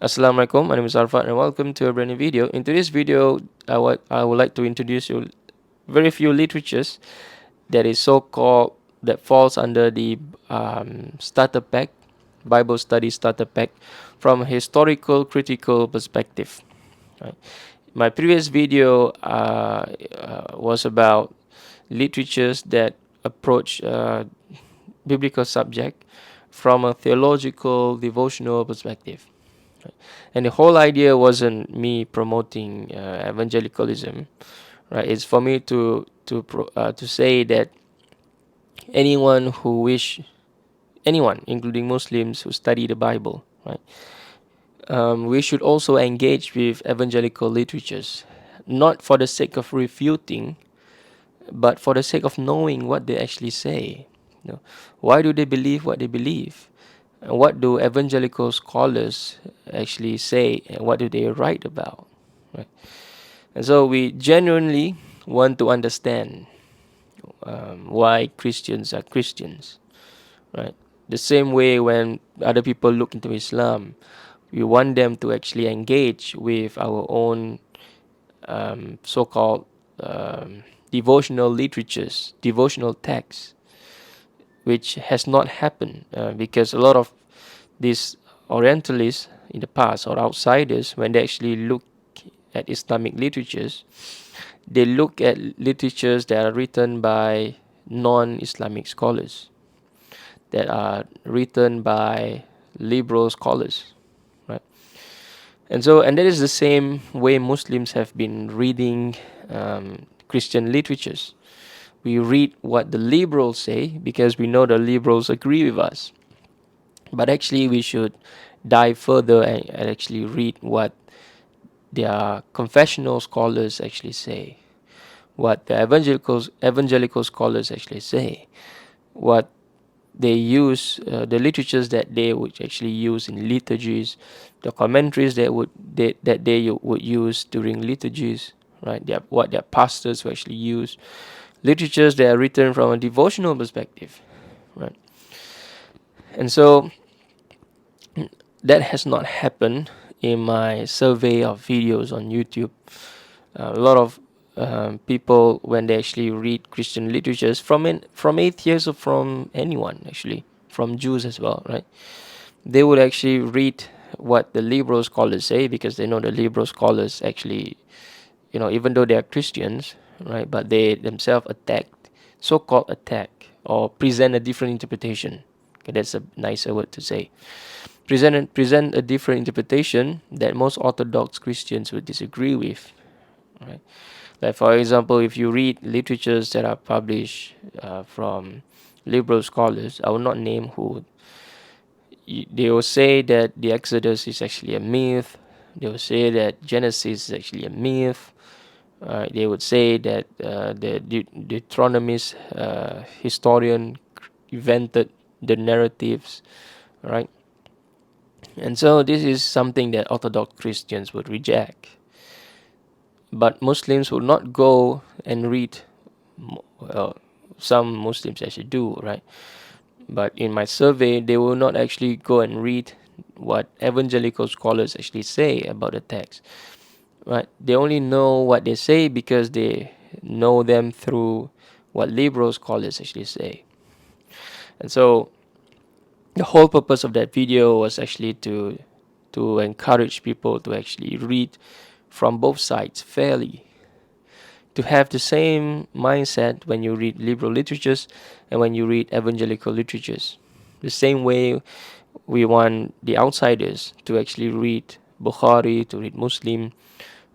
Assalamualaikum, my name is Arfat and welcome to a brand new video. In today's video, I would like to introduce you very few literatures that is so-called that falls under the starter pack, Bible study starter pack from a historical critical perspective. Right. My previous video was about literatures that approach biblical subject from a theological devotional perspective. Right. And the whole idea wasn't me promoting evangelicalism, right? It's for me to say that anyone who wish, anyone, including Muslims who study the Bible, right? We should also engage with evangelical literatures, not for the sake of refuting, but for the sake of knowing what they actually say. Why do they believe what they believe? And what do evangelical scholars actually say, and what do they write about? Right? And so we genuinely want to understand why Christians are Christians, right? The same way when other people look into Islam, we want them to actually engage with our own so-called devotional literatures, devotional texts, which has not happened because a lot of these Orientalists in the past or outsiders, when they actually look at Islamic literatures, they look at literatures that are written by non-Islamic scholars, that are written by liberal scholars, right? And that is the same way Muslims have been reading Christian literatures. We read what the liberals say because we know the liberals agree with us. But actually, we should dive further and actually read what their confessional scholars actually say, what the evangelical scholars actually say, what they use, the literatures that they would actually use in liturgies, the commentaries that they would use during liturgies, right? What their pastors would actually use, literatures that are written from a devotional perspective, right? And so that has not happened in my survey of videos on YouTube. A lot of people, when they actually read Christian literatures from atheists or from anyone, actually from Jews as well, right? They would actually read what the liberal scholars say because they know the liberal scholars actually, even though they are Christians, right? But they themselves so-called attack, or present a different interpretation. Okay, that's a nicer word to say. Present a different interpretation that most Orthodox Christians would disagree with, right? Like, for example, if you read literatures that are published from liberal scholars, I will not name who, they will say that the Exodus is actually a myth. They will say that Genesis is actually a myth. They would say that the Deuteronomist historian invented the narratives, right? And so this is something that Orthodox Christians would reject. But Muslims will not go and read, well, some Muslims actually do, right? But in my survey, they will not actually go and read what evangelical scholars actually say about the text, right? They only know what they say because they know them through what liberal scholars actually say. And so the whole purpose of that video was actually to encourage people to actually read from both sides fairly, to have the same mindset when you read liberal literatures and when you read evangelical literatures. The same way we want the outsiders to actually read Bukhari, to read Muslim,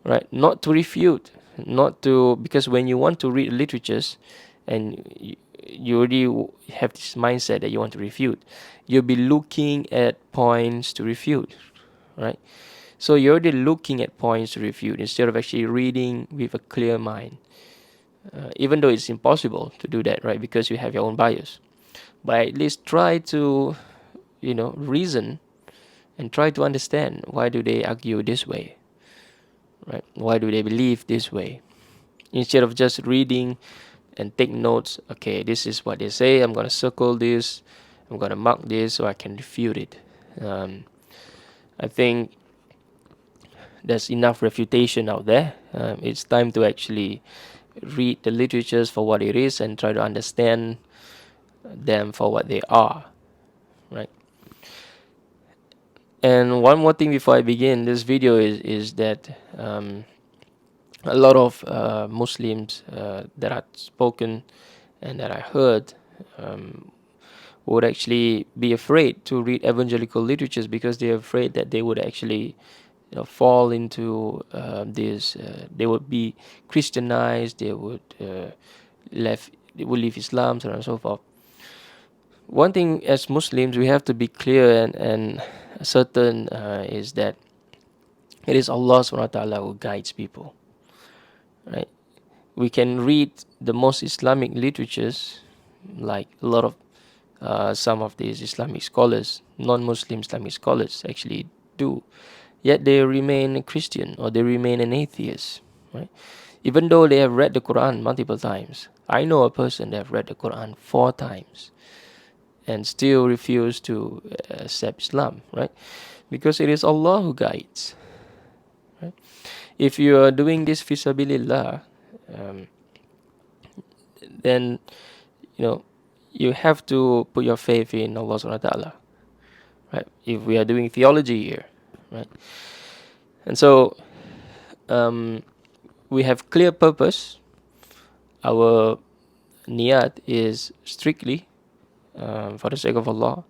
right? Not to refute, not to, because when you want to read literatures and you already have this mindset that you want to refute, you'll be looking at points to refute, right? So you're already looking at points to refute instead of actually reading with a clear mind. Even though it's impossible to do that, right? Because you have your own bias. But at least try to, reason and try to understand why do they argue this way, right? Why do they believe this way? Instead of just reading and take notes, okay, this is what they say, I'm going to circle this, I'm going to mark this so I can refute it. I think there's enough refutation out there. It's time to actually read the literatures for what it is and try to understand them for what they are, right? And one more thing before I begin this video is that a lot of Muslims that I've spoken and that I heard would actually be afraid to read evangelical literatures because they're afraid that they would actually fall into this. They would be Christianized. They would leave Islam, so on and so forth. One thing as Muslims we have to be clear and certain is that it is Allah subhanahu wa ta'ala who guides people, right? We can read the most Islamic literatures, like a lot of some of these Islamic scholars, non-Muslim Islamic scholars actually do, yet they remain a Christian or they remain an atheist, right? Even though they have read the Quran multiple times. I know a person that have read the Quran 4 times and still refuse to accept Islam, right? Because it is Allah who guides, right? If you are doing this fisabilillah, then you have to put your faith in Allah subhanahu wa ta'ala, right? If we are doing theology here, right? And so we have clear purpose. Our niyat is strictly for the sake of Allah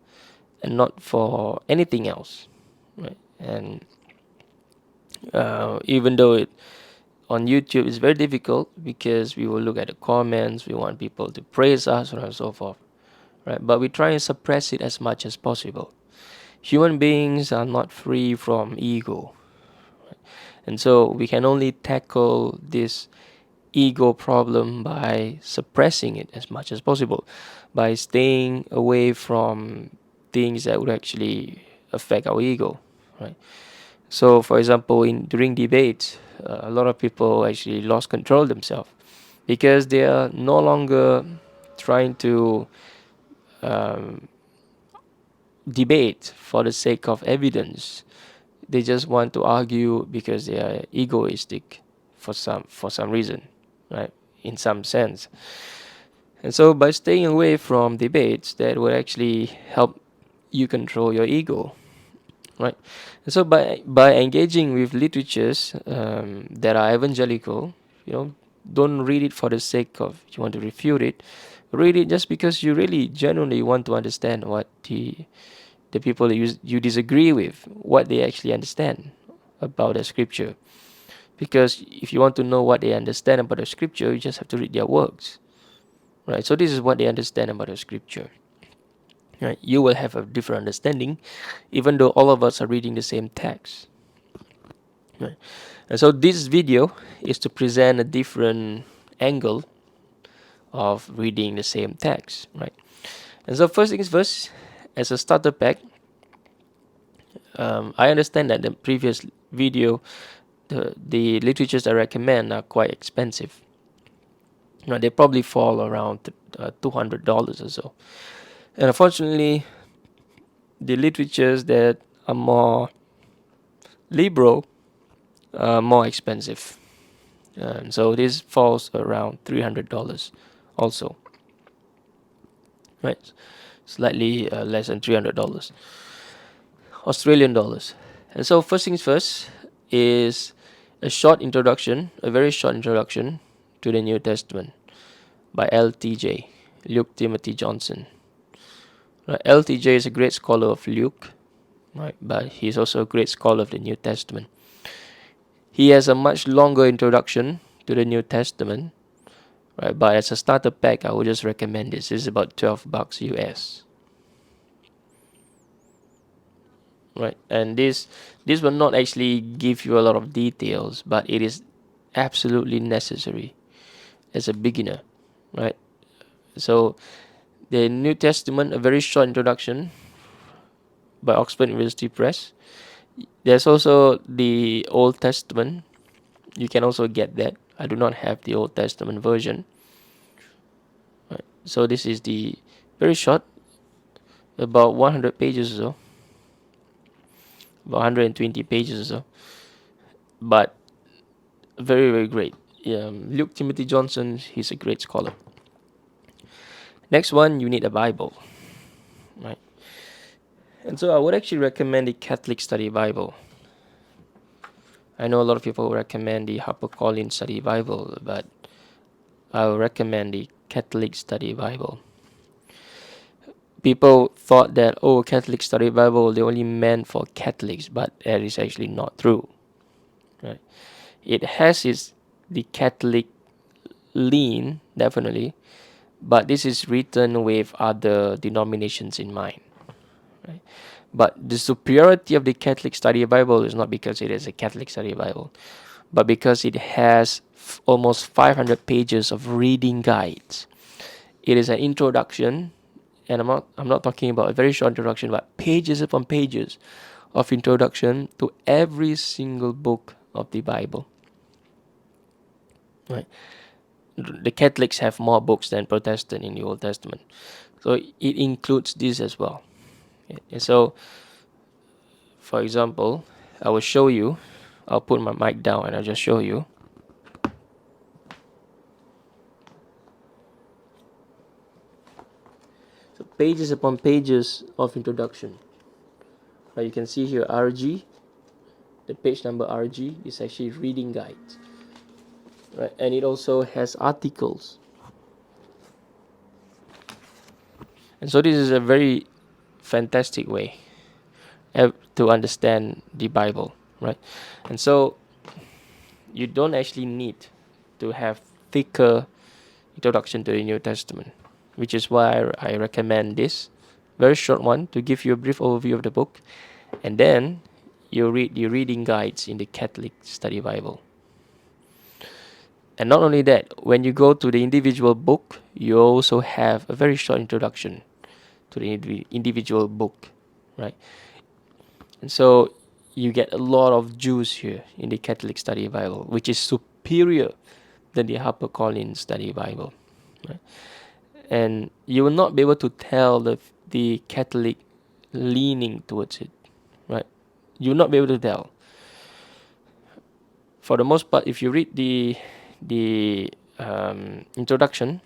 and not for anything else, right? And even though on YouTube it's very difficult because we will look at the comments, we want people to praise us, so on and so forth, right? But we try and suppress it as much as possible. Human beings are not free from ego, right? And so we can only tackle this ego problem by suppressing it as much as possible, by staying away from things that would actually affect our ego, right? So, for example, during debates, a lot of people actually lost control themselves because they are no longer trying to debate for the sake of evidence. They just want to argue because they are egoistic for some reason, right? In some sense. And so by staying away from debates, that will actually help you control your ego, right? And so by engaging with literatures that are evangelical, don't read it for the sake of you want to refute it. Read it just because you really genuinely want to understand what the people that you disagree with, what they actually understand about the scripture. Because if you want to know what they understand about the scripture, you just have to read their works, right? So this is what they understand about the scripture, right? You will have a different understanding, even though all of us are reading the same text, right? And so this video is to present a different angle of reading the same text, right? And so first things first, as a starter pack, I understand that the previous video, the literatures I recommend are quite expensive. They probably fall around $200 or so. And unfortunately, the literatures that are more liberal are more expensive. So this falls around $300 also, right? Slightly less than $300 Australian dollars. And so first things first is a very short introduction to the New Testament by LTJ, Luke Timothy Johnson. Right, LTJ is a great scholar of Luke, right, but he's also a great scholar of the New Testament. He has a much longer introduction to the New Testament, right? But as a starter pack, I would just recommend this. This is about $12 US, right? And this will not actually give you a lot of details, but it is absolutely necessary as a beginner, right? So the New Testament, a very short introduction by Oxford University Press. There's also the Old Testament. You can also get that. I do not have the Old Testament version. Right. So this is the very short, about 100 pages or so, about 120 pages or so. but very, very great. Luke Timothy Johnson, he's a great scholar. Next one, you need a Bible, right? And so I would actually recommend the Catholic Study Bible. I know a lot of people recommend the HarperCollins Study Bible, but I would recommend the Catholic Study Bible. People thought that, oh, Catholic Study Bible, they only meant for Catholics, but that is actually not true. Right? It has the Catholic lean, definitely, but this is written with other denominations in mind. Right? But the superiority of the Catholic Study Bible is not because it is a Catholic Study Bible, but because it has almost 500 pages of reading guides. It is an introduction, and I'm not talking about a very short introduction, but pages upon pages of introduction to every single book of the Bible. Right? The Catholics have more books than Protestant in the Old Testament, so it includes this as well. And so, for example, I will show you. I'll put my mic down and I'll just show you. So pages upon pages of introduction. You can see here RG, the page number RG is actually reading guides. Right? And it also has articles. And so this is a very fantastic way to understand the Bible, right? And so you don't actually need to have thicker introduction to the New Testament, which is why I recommend this very short one to give you a brief overview of the book, and then you read the reading guides in the Catholic Study Bible. And not only that, when you go to the individual book, you also have a very short introduction to the individual book, right? And so you get a lot of juice here in the Catholic Study Bible, which is superior than the HarperCollins Study Bible, right? And you will not be able to tell the Catholic leaning towards it, right? You will not be able to tell. For the most part, if you read the introduction,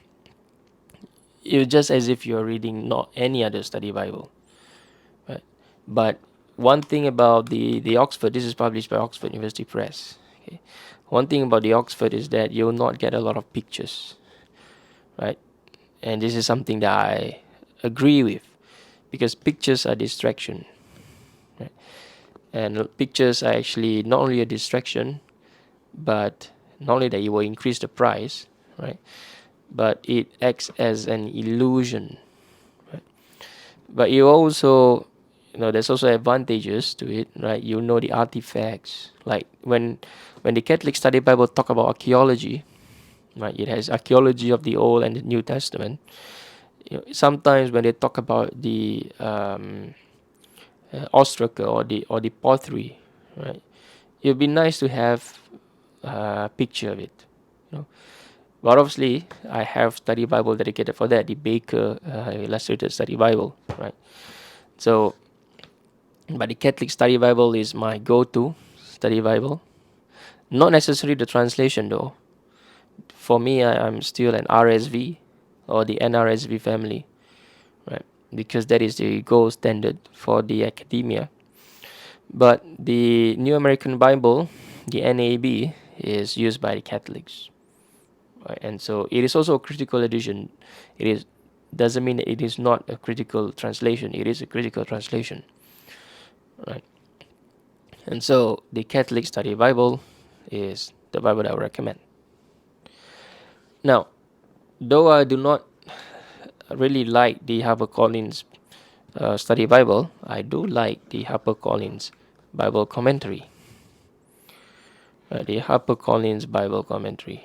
it's just as if you're reading not any other study Bible, right? But one thing about the Oxford, this is published by Oxford University Press. Okay, one thing about the Oxford is that you will not get a lot of pictures, right? And this is something that I agree with, because pictures are distraction, right? And pictures are actually not only a distraction, but not only that it will increase the price, right? But it acts as an illusion, right? But you also, there's also advantages to it, right? You know the artifacts, like when the Catholic Study Bible talk about archaeology, right? It has archaeology of the Old and the New Testament. Sometimes when they talk about the ostraca or the pottery, right? It'd be nice to have a picture of it, you know. But obviously, I have study Bible dedicated for that, the Baker Illustrated Study Bible, right? So, but the Catholic Study Bible is my go-to study Bible. Not necessarily the translation though. For me, I'm still an RSV or the NRSV family, right? Because that is the gold standard for the academia. But the New American Bible, the NAB, is used by the Catholics, right? And so it is also a critical edition. It doesn't mean that it is not a critical translation. It is a critical translation, right? And so the Catholic Study Bible is the Bible that I would recommend. Now, though I do not really like the HarperCollins Study Bible, I do like the HarperCollins Bible Commentary. The HarperCollins Bible Commentary.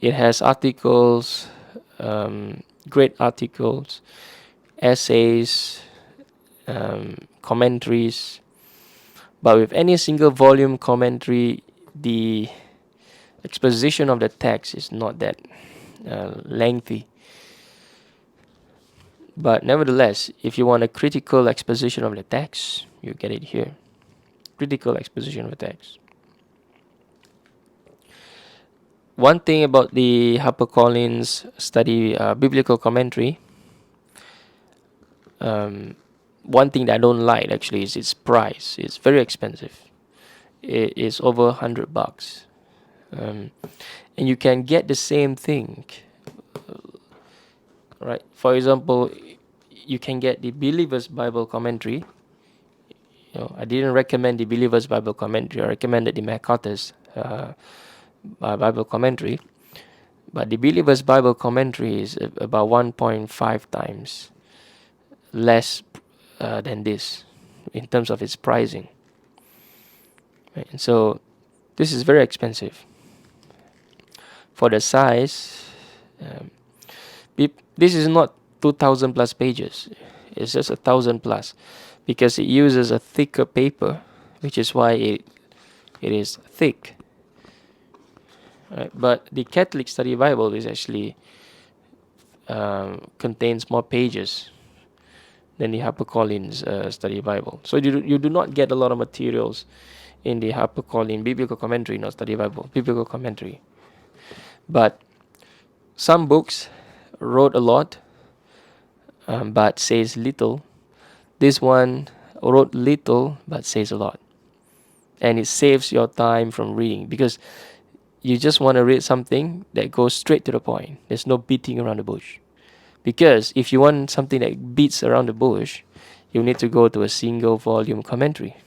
It has articles, great articles, essays, commentaries. But with any single volume commentary, the exposition of the text is not that lengthy. But nevertheless, if you want a critical exposition of the text, you get it here. critical exposition of a text. One thing about the HarperCollins study biblical commentary, one thing that I don't like actually is its price. It's very expensive. It is over $100, and you can get the same thing, right? For example, you can get the Believer's Bible Commentary. I didn't recommend the Believer's Bible Commentary. I recommended the MacArthur's Bible Commentary. But the Believer's Bible Commentary is about 1.5 times less than this in terms of its pricing. Right? And so this is very expensive. For the size, this is not 2,000 plus pages. It's just 1,000 plus, because it uses a thicker paper, which is why it is thick. Right? But the Catholic Study Bible is actually contains more pages than the HarperCollins Study Bible. So you do not get a lot of materials in the HarperCollins Biblical Commentary, not Study Bible, Biblical Commentary. But some books wrote a lot, but says little. This one wrote little, but says a lot. And it saves your time from reading, because you just want to read something that goes straight to the point. There's no beating around the bush. Because if you want something that beats around the bush, you need to go to a single volume commentary.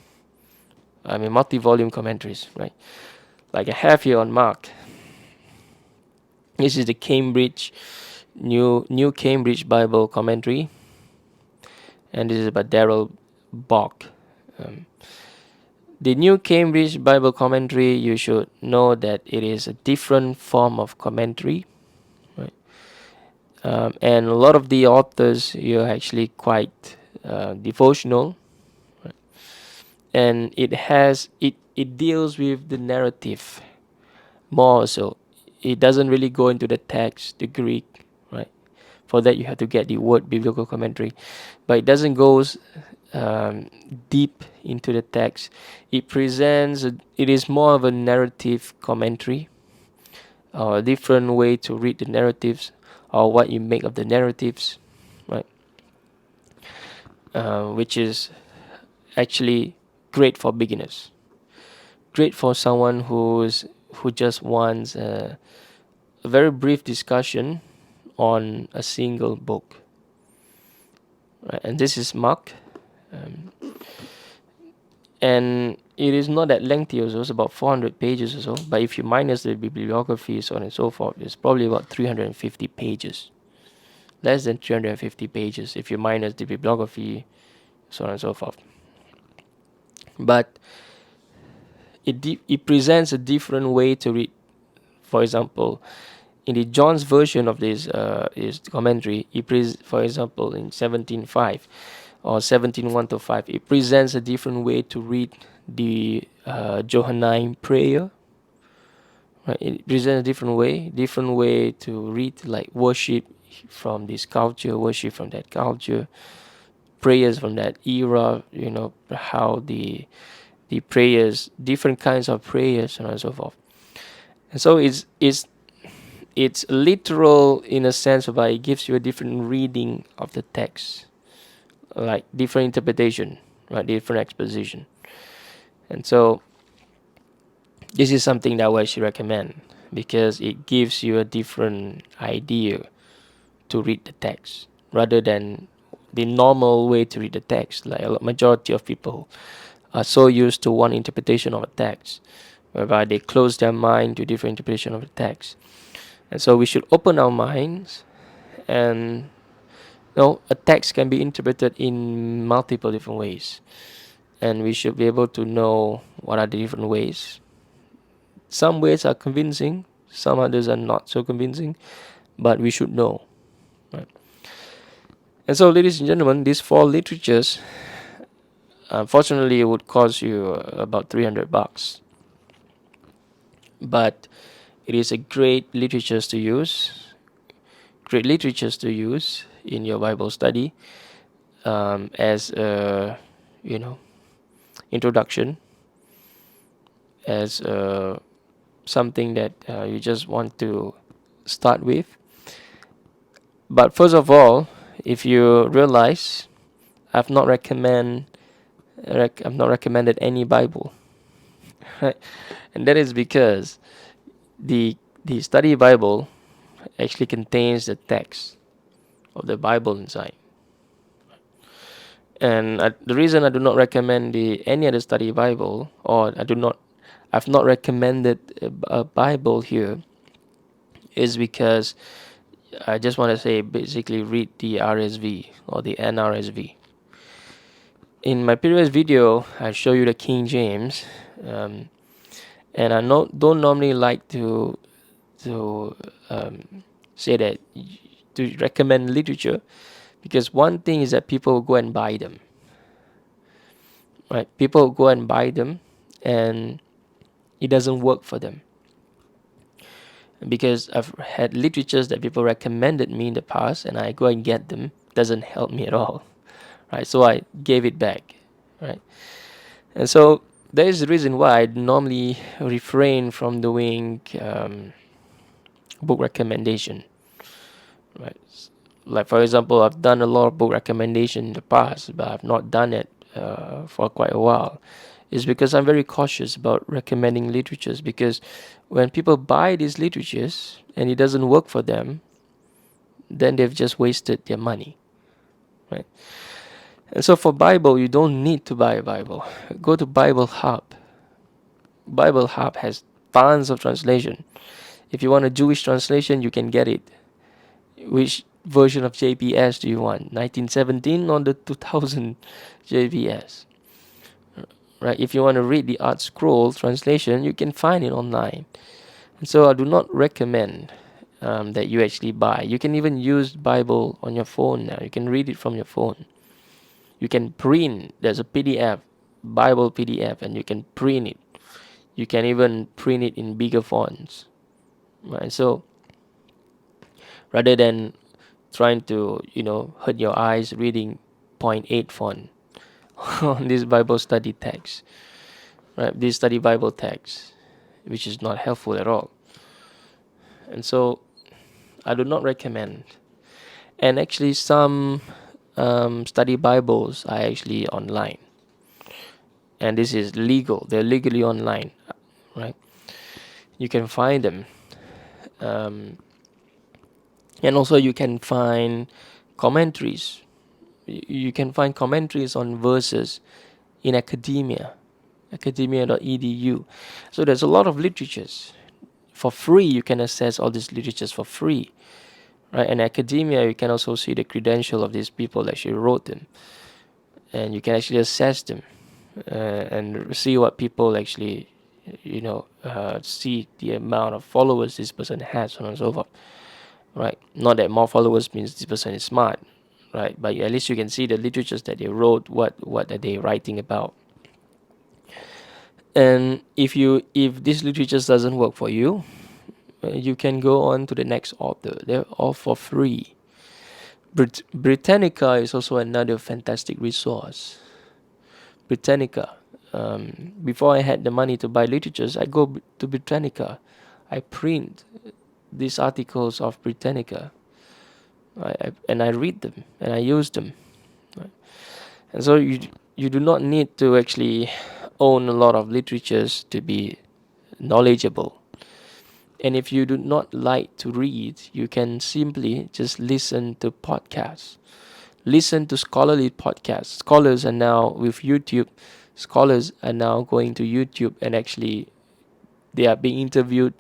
Multi-volume commentaries, right? Like I have here on Mark. This is the Cambridge New Cambridge Bible Commentary, and this is by Darrell Bock. The New Cambridge Bible Commentary, you should know that it is a different form of commentary, right? And a lot of the authors, you're actually quite devotional, right? And it deals with the narrative more so. It doesn't really go into the text, the Greek, right? For that you have to get the Word Biblical Commentary, but it doesn't go deep into the text. It is more of a narrative commentary, or a different way to read the narratives, or what you make of the narratives, right? Which is actually great for beginners, great for someone who just wants a very brief discussion on a single book. Right? And this is Mark. And it is not that lengthy also. It's about 400 pages or so. But if you minus the bibliography, so on and so forth, it's probably about 350 pages. Less than 350 pages if you minus the bibliography, so on and so forth. But it presents a different way to read. For example, in the John's version of this commentary, for example, in 17:5 or 17:1 to 5, it presents a different way to read the Johannine prayer. Right? It presents a different way to read, like worship from this culture, worship from that culture, prayers from that era. How the prayers, different kinds of prayers, and so forth. And so it's literal in a sense, but it gives you a different reading of the text, like different interpretation, right? Different exposition. And so this is something that I would actually recommend, because it gives you a different idea to read the text rather than the normal way to read the text. Like a majority of people are so used to one interpretation of a text, whereby they close their mind to different interpretation of the text. And so we should open our minds, and a text can be interpreted in multiple different ways, and we should be able to know what are the different ways. Some ways are convincing, some others are not so convincing, but we should know, right? And so, ladies and gentlemen, these 4 literatures, unfortunately, it would cost you about $300, but it is a great literatures to use in your Bible study, as a introduction as something that you just want to start with. But first of all, if you realize I've not I've not recommended any Bible, right? And that is because the study Bible actually contains the text of the Bible inside. And the reason I do not recommend any other study Bible, or I've not recommended a Bible here, is because I just want to say basically read the RSV or the NRSV. In my previous video, I show you the King James, um, and don't normally like to say that to recommend literature, because one thing is that people go and buy them, right? People go and buy them, and it doesn't work for them, because I've had literatures that people recommended me in the past, and I go and get them, doesn't help me at all, right? So I gave it back, right? And so that is the reason why I normally refrain from doing book recommendation, right? Like for example, I've done a lot of book recommendation in the past, but I've not done it for quite a while. Is because I'm very cautious about recommending literatures, because when people buy these literatures and it doesn't work for them, then they've just wasted their money, right? And so for Bible, you don't need to buy a Bible. Go to Bible Hub. Bible Hub has tons of translation. If you want a Jewish translation, you can get it. Which version of JPS do you want? 1917 or the 2000 JPS? Right? If you want to read the Art Scroll translation, you can find it online. And so I do not recommend that you actually buy. You can even use Bible on your phone now. You can read it from your phone. You can print. There's a PDF, Bible PDF, and you can print it. You can even print it in bigger fonts. Right? So rather than trying to hurt your eyes reading point 0.8 font on this Bible study text, right? This study Bible text, which is not helpful at all. And so I do not recommend. And actually, some study Bibles are actually online, and this is legal. They're legally online, right? You can find them, um, and also you can find commentaries. You can find commentaries on verses in academia.edu. So there's a lot of literatures for free. You can access all these literatures for free, right? And academia, you can also see the credential of these people that actually wrote them, and you can actually assess them and see what people actually, see the amount of followers this person has, so on and so forth, right? Not that more followers means this person is smart, right? But at least you can see the literatures that they wrote, what are they writing about. And if this literature doesn't work for you, you can go on to the next author. They're all for free. Britannica is also another fantastic resource. Britannica. Before I had the money to buy literatures, I go to Britannica. I print these articles of Britannica, and I read them and I use them. Right? And so you do not need to actually own a lot of literatures to be knowledgeable. And if you do not like to read, you can simply just listen to podcasts. Listen to scholarly podcasts. Scholars are now with YouTube. Scholars are now going to YouTube, and actually they are being interviewed.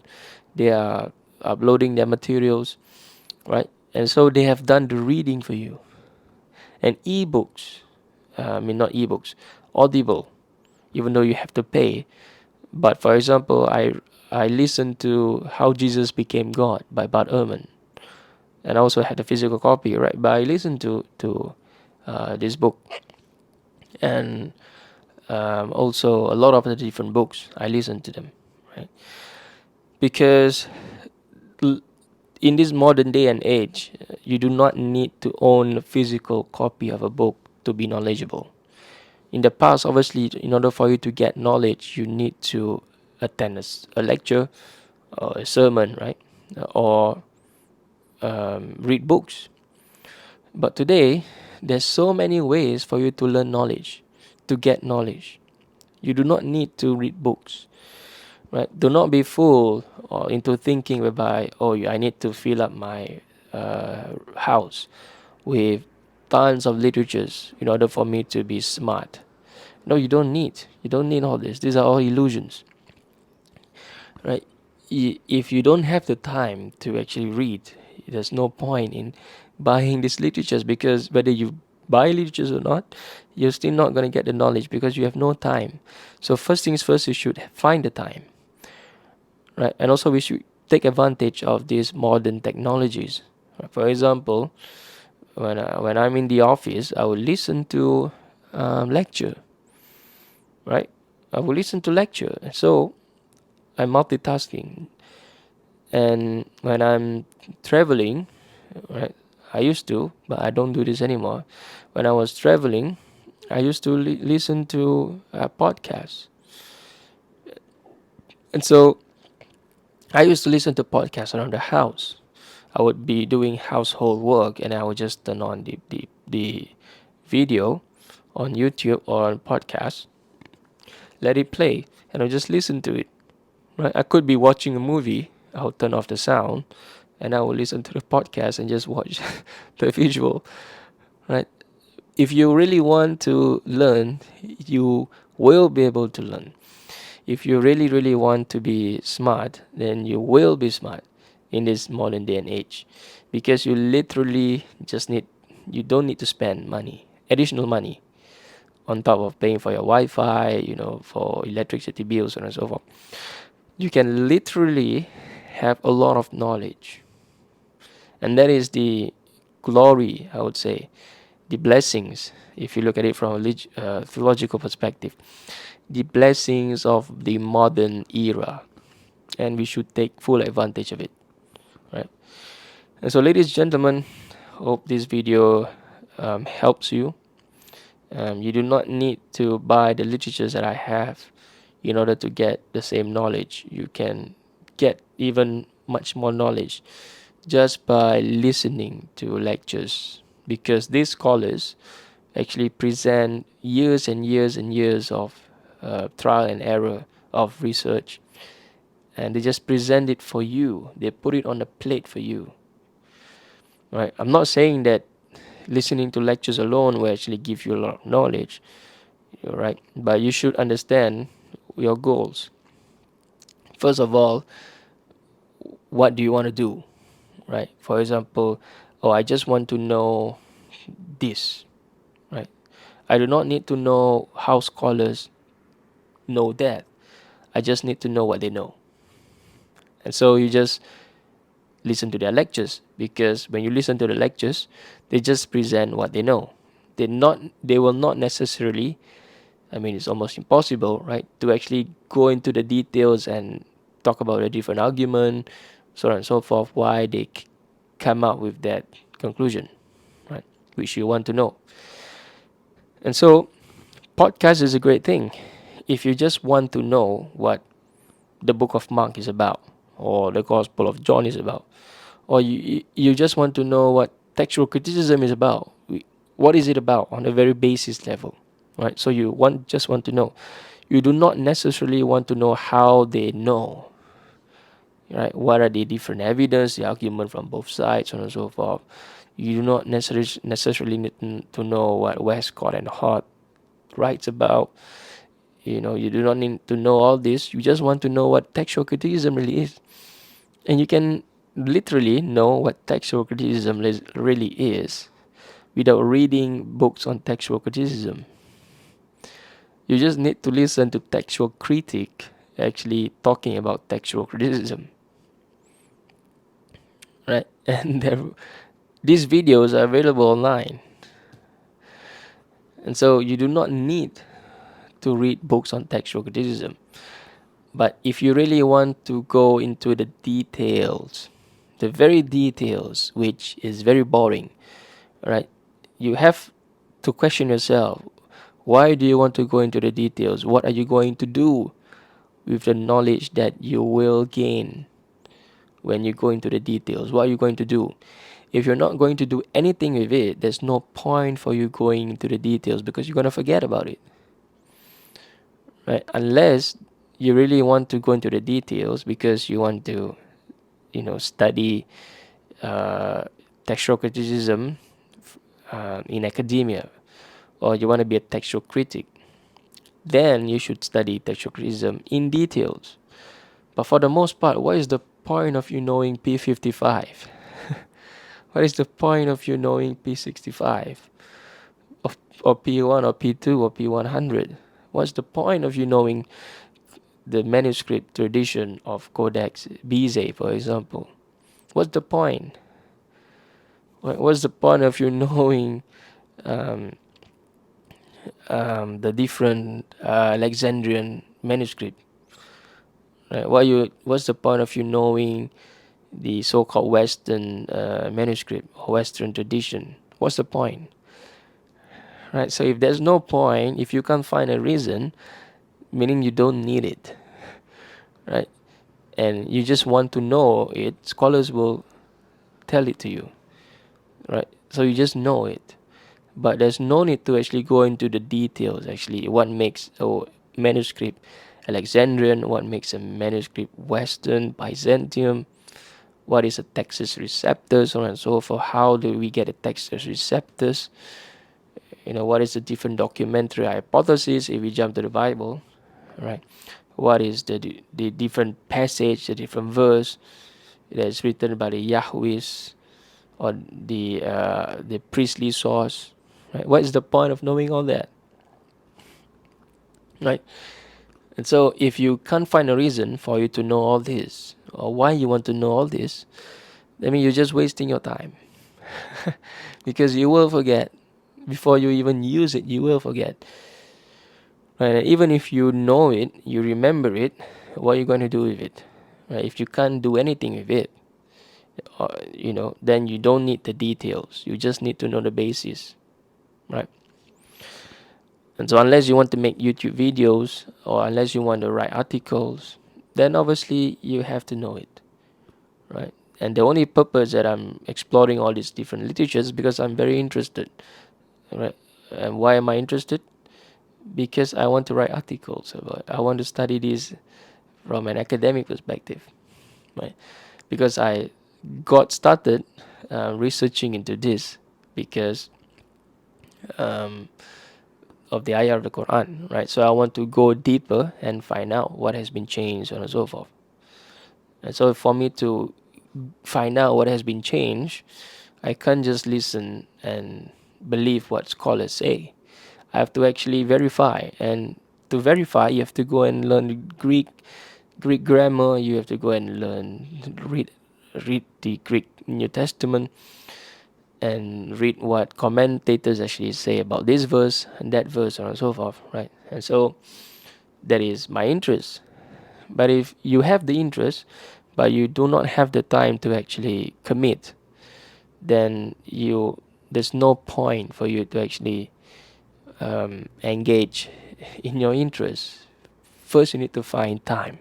They are uploading their materials, right? And so they have done the reading for you. And ebooks, not ebooks, Audible, even though you have to pay. But for example, I listened to How Jesus Became God by Bart Ehrman, and I also had a physical copy, right? But I listened to this book, and also a lot of the different books. I listened to them, right? Because in this modern day and age, you do not need to own a physical copy of a book to be knowledgeable. In the past, obviously, in order for you to get knowledge, you need to attend a lecture or a sermon, right? Or read books. But today, there's so many ways for you to learn knowledge, to get knowledge. You do not need to read books, right? Do not be fooled or into thinking whereby, oh, I need to fill up my house with tons of literatures in order for me to be smart. No, you don't need. You don't need all this. These are all illusions, right? If you don't have the time to actually read, there's no point in buying these literatures, because whether you buy literatures or not, you're still not going to get the knowledge because you have no time. So first things first, you should find the time, right? And also we should take advantage of these modern technologies. For example, when I'm in the office, I will listen to lecture, right? I will listen to lecture. So I'm multitasking. And when I'm traveling, right, I used to, but I don't do this anymore. When I was traveling, I used to listen to podcasts. And so I used to listen to podcasts around the house. I would be doing household work and I would just turn on the video on YouTube or on podcast, let it play, and I'll just listen to it. Right? I could be watching a movie, I'll turn off the sound, and I will listen to the podcast and just watch the visual. Right? If you really want to learn, you will be able to learn. If you really, really want to be smart, then you will be smart in this modern day and age, because you literally just need, you don't need to spend money, additional money, on top of paying for your Wi-Fi, for electricity bills and so forth. You can literally have a lot of knowledge, and that is the glory, I would say, the blessings. If you look at it from a theological perspective, the blessings of the modern era, and we should take full advantage of it, right? And so, ladies and gentlemen, hope this video helps you. You do not need to buy the literatures that I have in order to get the same knowledge. You can get even much more knowledge just by listening to lectures, because these scholars actually present years and years and years of trial and error of research, and they just present it for you. They put it on the plate for you, right? I'm not saying that listening to lectures alone will actually give you a lot of knowledge, right? But you should understand your goals. First of all, what do you want to do, right? For example, oh, I just want to know this, right? I do not need to know how scholars know that. I just need to know what they know. And so you just listen to their lectures, because when you listen to the lectures, they just present what they know. They will not necessarily, I mean, it's almost impossible, right, to actually go into the details and talk about a different argument, so on and so forth, why they come up with that conclusion, right, which you want to know. And so, podcast is a great thing. If you just want to know what the book of Mark is about, or the Gospel of John is about, or you just want to know what textual criticism is about, what is it about on a very basis level, right? So you just want to know. You do not necessarily want to know how they know, right? What are the different evidence, the argument from both sides, so on and so forth. You do not necessarily need to know what Westcott and Hart writes about. You do not need to know all this. You just want to know what textual criticism really is. And you can literally know what textual criticism really is without reading books on textual criticism. You just need to listen to textual critic actually talking about textual criticism, right? And these videos are available online. And so you do not need to read books on textual criticism. But if you really want to go into the details, the very details, which is very boring, right? You have to question yourself, why do you want to go into the details? What are you going to do with the knowledge that you will gain when you go into the details. What are you going to do? If you're not going to do anything with it, there's no point for you going into the details, because you're going to forget about it, right? Unless you really want to go into the details because you want to, study uh, textual criticism in academia, or you want to be a textual critic, then you should study textual criticism in details. But for the most part, what is the point of you knowing P55? What is the point of you knowing P65? Or P1 or P2 or P100? What's the point of you knowing the manuscript tradition of Codex Bezae, for example? What's the point? What's the point of you knowing um, the different Alexandrian manuscript? Right? What's the point of you knowing the so-called Western manuscript or Western tradition? What's the point? Right? So if there's no point, if you can't find a reason, meaning you don't need it, right? And you just want to know it, scholars will tell it to you, right? So you just know it, but there's no need to actually go into the details. Actually, what makes a manuscript Alexandrian? What makes a manuscript Western, Byzantium? What is a Textus Receptus, so on and so forth? How do we get a Textus Receptus? What is the different documentary hypothesis if we jump to the Bible, right? What is the different passage, the different verse that is written by the Yahwehs or the priestly source, right? What is the point of knowing all that, right? And so if you can't find a reason for you to know all this, or why you want to know all this, I mean, you're just wasting your time. Because you will forget. Before you even use it, you will forget. Right? Even if you know it, you remember it, what are you going to do with it? Right? If you can't do anything with it, then you don't need the details. You just need to know the basis, right? And so unless you want to make YouTube videos, or unless you want to write articles, then obviously you have to know it, right? And the only purpose that I'm exploring all these different literatures is because I'm very interested, right? And why am I interested? Because I want to write articles about it. I want to study this from an academic perspective, right? Because I got started researching into this because um, of the ayah of the Quran, right? So I want to go deeper and find out what has been changed, so on and so forth. And so for me to find out what has been changed, I can't just listen and believe what scholars say. I have to actually verify, and to verify, you have to go and learn Greek grammar. You have to go and read the Greek New Testament, and read what commentators actually say about this verse and that verse, and so forth, right? And so that is my interest. But if you have the interest, but you do not have the time to actually commit, then there's no point for you to actually engage in your interest. First, you need to find time.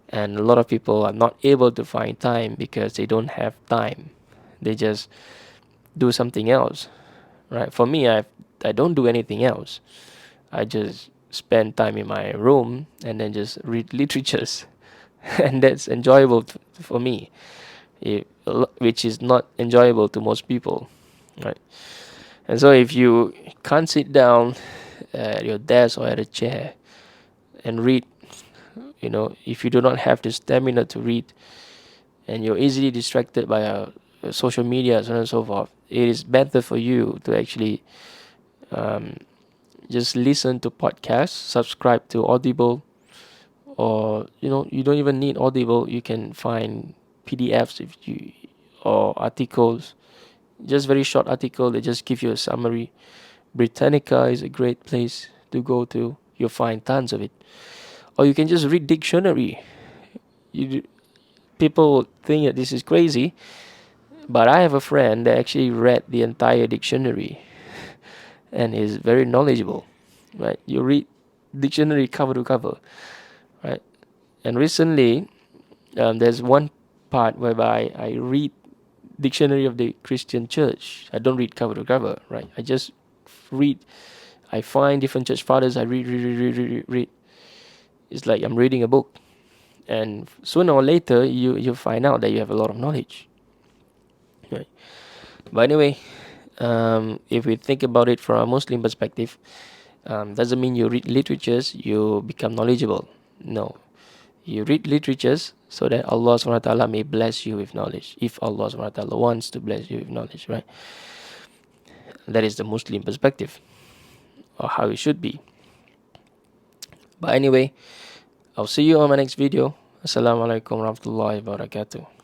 And a lot of people are not able to find time because they don't have time. They just do something else, right? For me, I don't do anything else. I just spend time in my room and then just read literatures, and that's enjoyable for me, which is not enjoyable to most people, right? And so if you can't sit down at your desk or at a chair and read, if you do not have the stamina to read, and you're easily distracted by social media, so on and so forth, it is better for you to actually um, just listen to podcasts, subscribe to Audible, or you don't even need Audible. You can find PDFs or articles, just very short article. They just give you a summary. Britannica is a great place to go to. You'll find tons of it. Or you can just read dictionary. You People think that this is crazy, but I have a friend that actually read the entire dictionary and is very knowledgeable. Right? You read dictionary cover to cover. right? And recently, there's one part whereby I read Dictionary of the Christian Church. I don't read cover to cover, right? I just read. I find different church fathers. I read. It's like I'm reading a book, and sooner or later, you find out that you have a lot of knowledge, right? But anyway, if we think about it from a Muslim perspective, doesn't mean you read literatures, you become knowledgeable. No, you read literatures so that Allah subhanahu wa ta'ala may bless you with knowledge. If Allah subhanahu wa ta'ala wants to bless you with knowledge, right? That is the Muslim perspective, or how it should be. But anyway, I'll see you on my next video. Assalamualaikum warahmatullahi wabarakatuh.